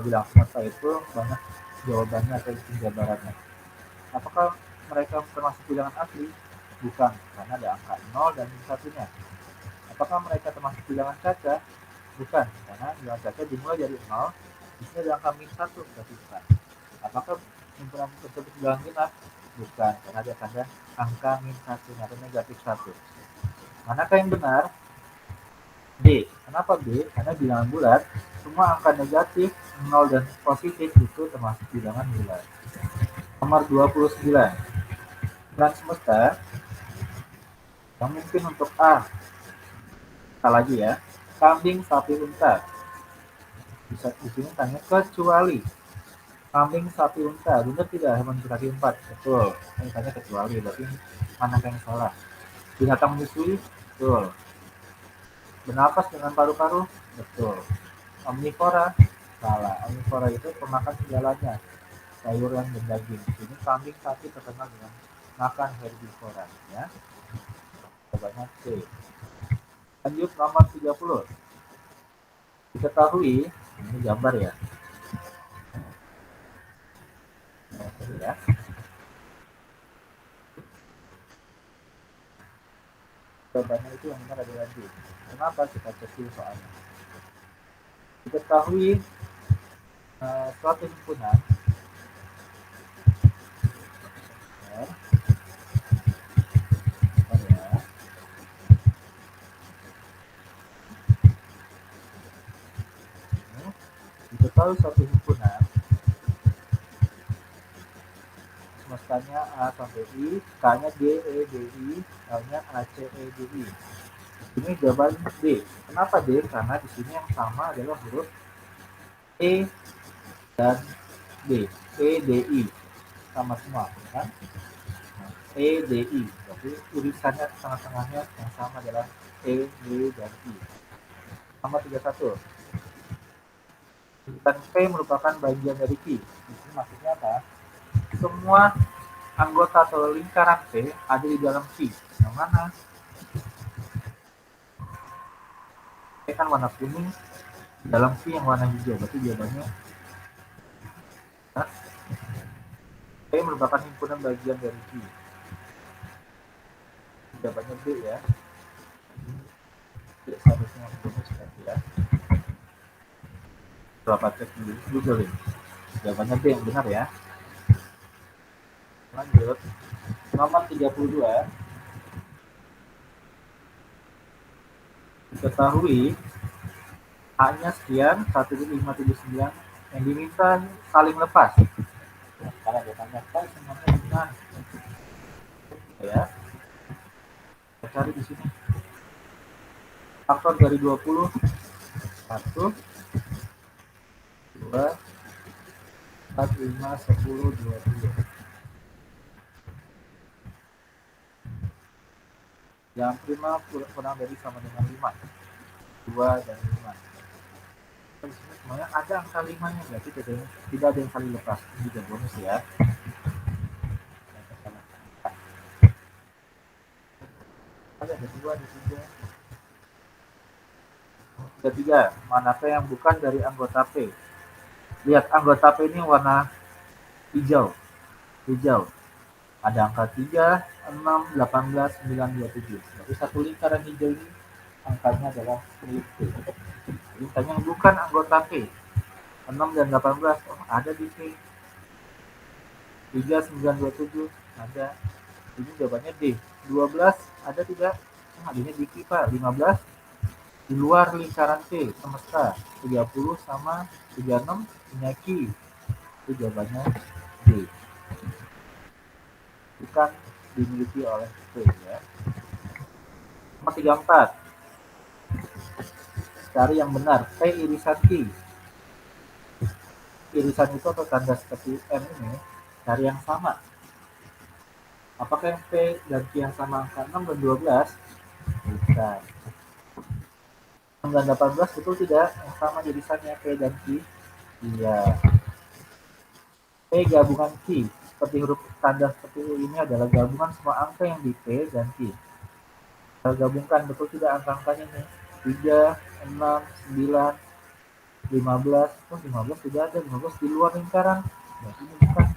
bilangan semesta itu banyak jawabannya atau penjabarannya. Apakah mereka termasuk bilangan asli? Bukan, karena ada angka 0 dan min 1-nya. Apakah mereka termasuk bilangan caca? Bukan, karena bilangan caca dimulai dari 0, di sini ada angka min 1, berarti bukan. Apakah himpunan tersebut bilangan genap? Bukan, karena ada tanda angka min 1 atau negatif 1. Manakah yang benar? B. Kenapa B? Karena bilangan bulat, semua angka negatif, 0 dan positif itu termasuk bilangan bulat. Nomor 29. Kumpulan semesta Yang mungkin untuk A, kita lagi ya. Kambing, sapi, unta. Bisa di sini tanya kecuali. Kambing, sapi, unta. Benar tidak hewan berkaki empat? Betul. Ini tanya kecuali, berarti mana yang salah? Binatang menyusui? Betul. Bernapas dengan paru-paru? Betul. Omnivora? Salah. Omnivora itu pemakan segalanya, sayuran dan daging. Ini kambing, sapi terkenal dengan makan herbivora ya. Jawabannya C. Lanjut nomor 30. Diketahui, ini gambar ya. Ya. Jawabannya itu yang benar adalah D. Kenapa? Kita cek dulu soalnya. Diketahui suatu himpunan ya, ya, diketahui suatu himpunan semestanya A sampai I, K-nya D, E, D, I, L-nya A, C, E, D, I. Ini jawaban D. Kenapa D? Karena di sini yang sama adalah huruf E dan D. E, D, I. Sama semua, kan? E, D, I. Berarti tulisannya tengah-tengahnya yang sama adalah E, D, dan I. Nomor 31. Dan P merupakan bagian dari Q. Di sini maksudnya apa? Semua anggota atau lingkaran P ada di dalam Q. Yang mana? P kan warna kuning, dalam Q yang warna hijau. Berarti jawabannya P merupakan himpunan bagian dari Q. Jawabannya B ya. B seharusnya bonus ya. Berapa cek dulu Google ini. Jawabannya B yang benar ya. Lanjut. Nomor 32. Diketahui A-nya sekian, 1579 yang diminta saling lepas. Karena dia tanya, Pak, semuanya benar. Ya, kita cari di sini. Faktor dari 20, 1, 2, 4, 5, 10, 20. Yang prima kurang dari sama dengan 5. 2 dan 5. Di sini semuanya ada angka 5-nya, berarti tidak ada yang saling lepas. Ini juga bonus ya. Ada 2, ada 3. Ketiga, mana P yang bukan dari anggota P? Lihat anggota P ini warna hijau. Hijau. Ada angka 3, 6, 18, 9, 27. Berarti satu lingkaran hijau ini angkanya adalah milik P. Lingkaran yang bukan anggota P. 6 dan 18 ada di P. 3, 9, 27 ada. Ini jawabannya D. 12 ada tidak? Adanya di Q, Pak. 15 di luar lingkaran P semesta. 30 sama 36 punya Q. Itu jawabannya D. Bukan dimiliki oleh P ya. Nomor 34. Cari yang benar. P irisan Q. Irisan itu atau tanda seperti M ini cari yang sama. Apakah yang P dan Q yang sama angka 6 dan 12? Bukan. 6 dan 18 betul tidak? Yang sama irisannya P dan Q? Iya. P gabungan Q. Seperti huruf tanda seperti ini adalah gabungan semua angka yang di P dan Q. Kita gabungkan betul tidak angka-angkanya nih? 3, 6, 9, 15. Oh, 15 tidak ada. 15 di luar lingkaran. Berarti ini bukan.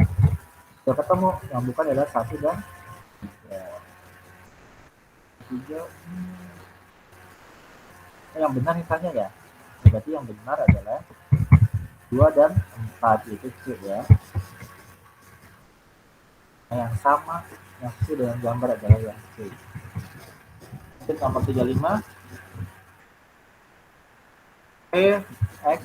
Sudah ketemu. Yang bukan adalah 1 dan 3. Yang benar misalnya ya. Berarti yang benar adalah 2 dan 4. Itu C ya. Nah, yang sama yang sesuai dengan gambar adalah yang C. Mungkin nomor 35. P X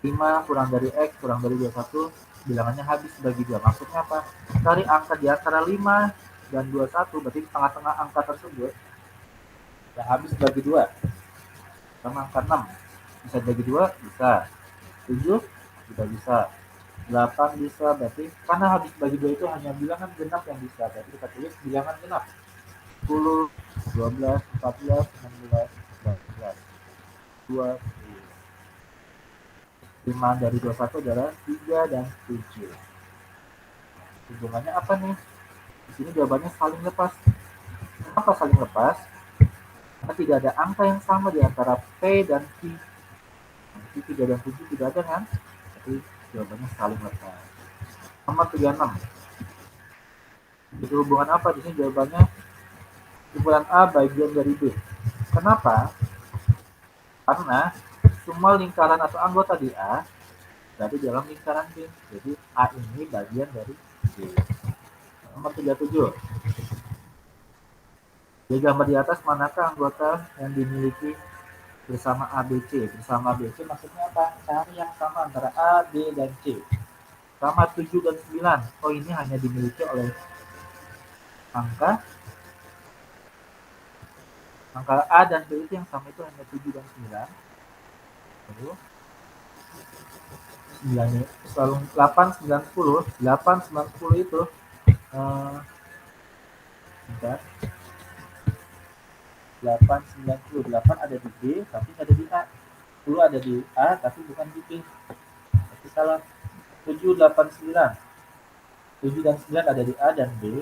5 kurang dari X kurang dari 21 bilangannya habis bagi 2. Maksudnya apa? Cari angka di antara 5 dan 21, berarti tengah-tengah angka tersebut yang habis bagi 2 sama angka 6. Bisa bagi 2? Bisa. 7? Juga bisa. 8 bisa, berarti karena habis bagi 2 itu hanya bilangan genap yang bisa, berarti kita tulis bilangan genap. 10, 12, 14, 16, 17, 20. 5 dari 21 adalah 3 dan 7. Hubungannya apa nih? Di sini jawabannya saling lepas. Kenapa saling lepas? Karena tidak ada angka yang sama di antara P dan Q. Nanti 3 dan 7 tidak ada kan? Jadi jawabannya saling lepas. Nomor 36. Itu hubungan apa? Di sini jawabannya ukuran A bagian dari B. Kenapa? Karena semua lingkaran atau anggota di A berada dalam lingkaran B. Jadi A ini bagian dari B. Nomor 37. Di gambar di atas, manakah anggota yang dimiliki bersama ABC? Bersama ABC maksudnya apa? Cari yang sama antara A, B, dan C. Sama 7 dan 9. Oh, ini hanya dimiliki oleh angka A dan B itu yang sama itu hanya 7 dan 9. Lalu 9 selalu 8, 9, 10. 8, 9, 10 itu bentar. 8, 9, 10. 8 ada di B tapi ada di A. 10 ada di A tapi bukan di B. Tapi salah. 7, 8, 9. 7 dan 9 ada di A dan B.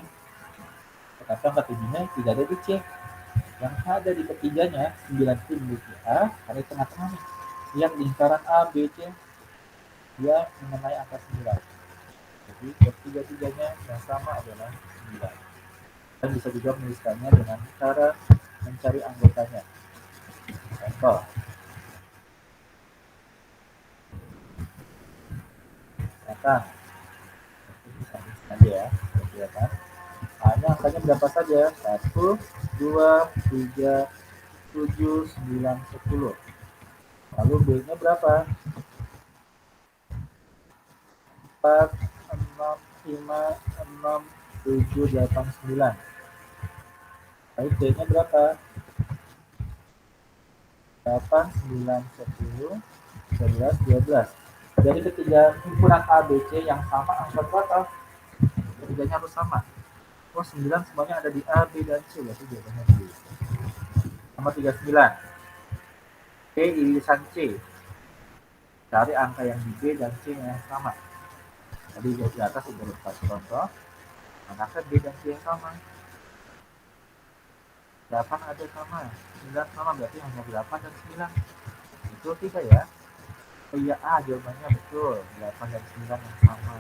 Tetapi angka 7-nya tidak ada di C. Yang ada di ketiganya, 9 itu dimiliki A, karena di tengah-tengah nih. Lihat lingkaran A, B, C, dia mengenai angka 9. Jadi ketiga-tiganya yang sama adalah 9. Dan bisa juga menuliskannya dengan cara mencari anggotanya. Contoh. Misalkan, aja ya, kelihatan. A-nya angkanya berapa saja? 1, 2, 3, 7, 9, 10. Lalu B-nya berapa? 4, 6, 5, 6, 7, 8, 9. Lalu C-nya berapa? 8, 9, 10, 11, 12. Jadi ketiga ukuran A, B, C yang sama angka berapa? Ketiganya harus sama. Oh, 9 semuanya ada di A, B, dan C. Berarti jawabannya B. Nomor 39. B irisan C. Cari angka yang di B dan C yang sama. Tadi di atas sudah lepas contoh. Manakah B dan C yang sama? 8 ada sama. 9 sama, berarti hanya 8 dan 9. Betul tidak ya? Oh iya, A jawabannya betul. 8 dan 9 yang sama.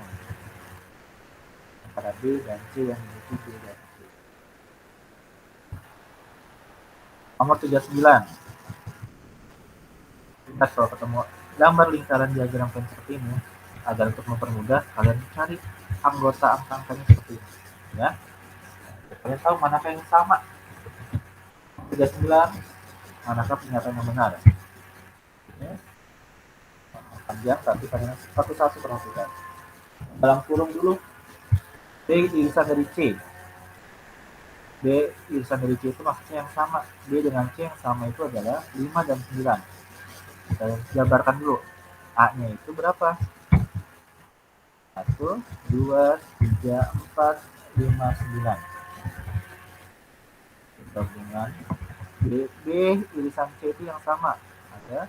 Antara B dan C yang memiliki B dan C. Nomor 39. Kita kalau ketemu gambar lingkaran diagram seperti ini, agar untuk mempermudah kalian cari anggota angka-angkanya seperti ini. Ya. Kalian tahu manakah yang sama? 39, manakah pernyataan yang benar? Ya. Panjang, tapi kalian satu-satu perhatikan. Dalam kurung dulu, B irisan dari C. B irisan dari C itu maksudnya yang sama. B dengan C yang sama itu adalah 5 dan 9. Kita gambarkan dulu. A-nya itu berapa? 1, 2, 3, 4, 5, 9. Gabungan B irisan C itu yang sama. Ada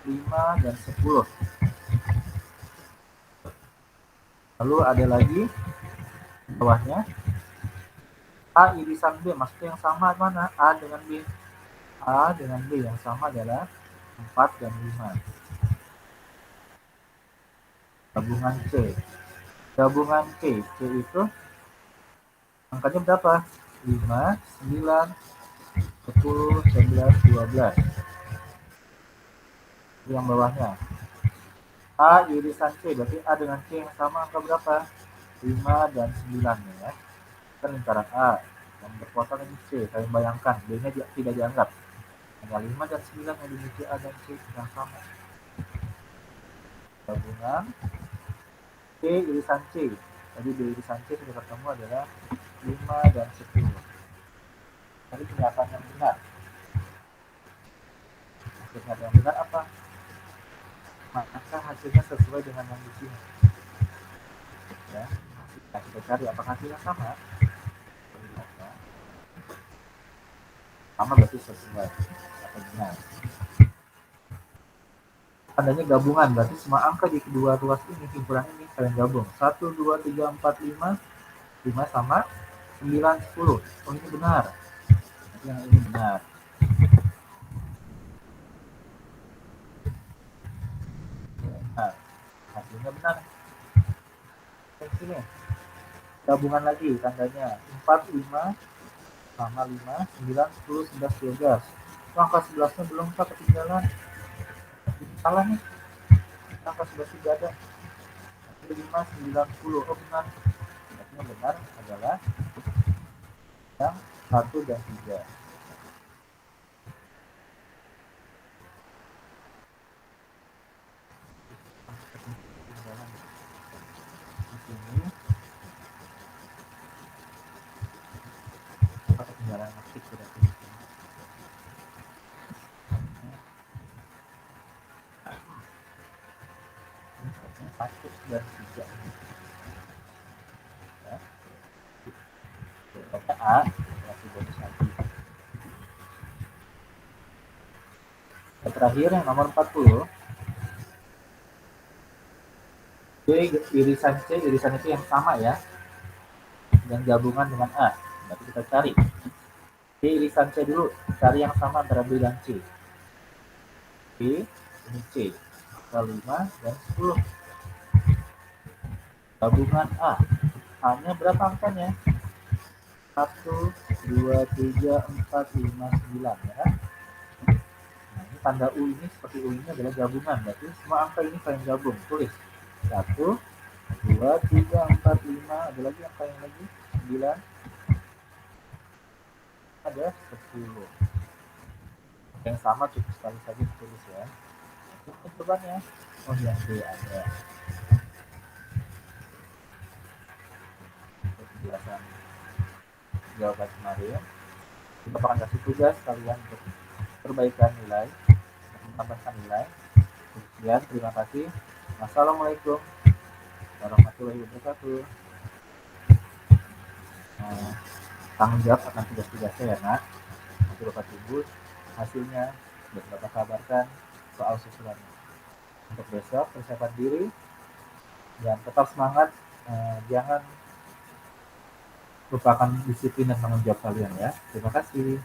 5 dan 10. Lalu ada lagi bawahnya A irisan B, maksudnya yang sama mana? A dengan B. A dengan B yang sama adalah 4 dan 5. Gabungan C. Gabungan C. C itu angkanya berapa? 5, 9, 10, 11, 12. Yang bawahnya. A irisan C, berarti A dengan C yang sama angka berapa? 5 dan 9 ya. Kan lingkaran A. Yang berkuasa dengan C, kalian bayangkan. B-nya tidak dianggap. Hanya 5 dan 9 yang dimiliki A dan C yang sama. Gabungan B irisan C. Jadi B irisan C sudah ketemu adalah 5, dan 10. Tadi pernyataan yang benar. Pernyataan yang benar apa? Maka hasilnya sesuai dengan yang di sini. Ya. Nah, kita cari apakah hasilnya sama. Sama berarti sesuai atau benar. Tandanya gabungan, berarti semua angka di kedua ruas ini, himpunan ini kalian gabung. 1, 2, 3, 4, 5. 5 sama 9, 10. Oh, ini benar. Berarti yang ini benar. Nah, hasilnya benar. Sini. Gabungan lagi tandanya. 4, 5 sama 5, 9, 10, 11, 12. Oh, angka 11-nya belum, Pak, ketinggalan. Salah nih. Angka 11 tidak ada. 5, 9, 10. Oh, benar. Yang benar adalah yang 1 dan 3. Di sini ketinggalan aktif berarti. 1 dan 3. Ya. Kata A, masih bonus lagi. Yang terakhir yang nomor 40. B irisan C, irisan itu yang sama ya, dan gabungan dengan A. Berarti kita cari B irisan C dulu, cari yang sama antara B dan C. B ini C, 5 dan 10. Gabungan A. A-nya berapa angkanya? 1, 2, 3, 4, 5, 9 ya kan? Nah, ini tanda U ini seperti U ini adalah gabungan, berarti semua angka ini kalian gabung, tulis 1, 2, 3, 4, 5, ada lagi angka yang lagi 9, ada 10. Yang sama cukup sekali saja ditulis ya. Untuk bebannya, oh yang B ada. Untuk penjelasan jawaban kemarin, kita akan kasih tugas kalian untuk perbaikan nilai, menambahkan nilai. Sekian, terima kasih. Wassalamualaikum warahmatullahi wabarakatuh. Nah, tanggung jawab akan tugas-tugasnya ya nak. Nanti Bapak tunggu hasilnya dan Bapak kabarkan soal susulannya. Untuk besok persiapan diri dan tetap semangat, jangan lupakan disiplin dan tanggung jawab kalian ya. Terima kasih.